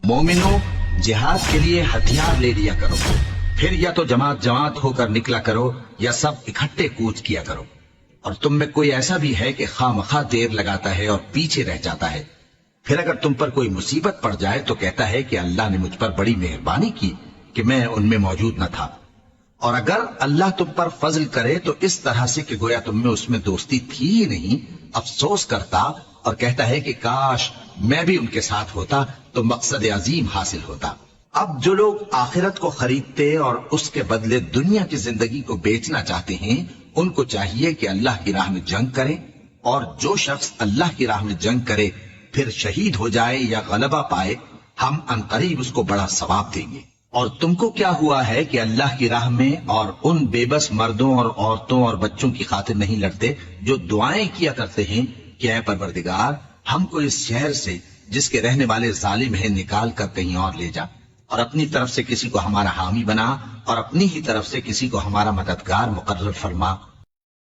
مومنو، جہاد کے لیے ہتھیار لے لیا کرو، پھر یا تو جماعت جماعت ہو کر نکلا کرو یا سب اکٹھے کوچ کیا کرو۔ اور تم میں کوئی ایسا بھی ہے کہ خواہ مخواہ دیر لگاتا ہے اور پیچھے رہ جاتا ہے، پھر اگر تم پر کوئی مصیبت پڑ جائے تو کہتا ہے کہ اللہ نے مجھ پر بڑی مہربانی کی کہ میں ان میں موجود نہ تھا۔ اور اگر اللہ تم پر فضل کرے تو اس طرح سے کہ گویا تم میں اس میں دوستی تھی ہی نہیں، افسوس کرتا اور کہتا ہے کہ کاش میں بھی ان کے ساتھ ہوتا تو مقصد عظیم حاصل ہوتا۔ اب جو لوگ آخرت کو خریدتے اور اس کے بدلے دنیا کی زندگی کو بیچنا چاہتے ہیں، ان کو چاہیے کہ اللہ کی راہ میں جنگ کریں، اور جو شخص اللہ کی راہ میں جنگ کرے پھر شہید ہو جائے یا غلبہ پائے، ہم عنقریب اس کو بڑا ثواب دیں گے۔ اور تم کو کیا ہوا ہے کہ اللہ کی راہ میں اور ان بے بس مردوں اور عورتوں اور بچوں کی خاطر نہیں لڑتے جو دعائیں کیا کرتے ہیں کہ اے پروردگار ہم کو اس شہر سے جس کے رہنے والے ظالم ہیں نکال کر کہیں اور لے جا، اور اپنی طرف سے کسی کو ہمارا حامی بنا اور اپنی ہی طرف سے کسی کو ہمارا مددگار مقرر فرما۔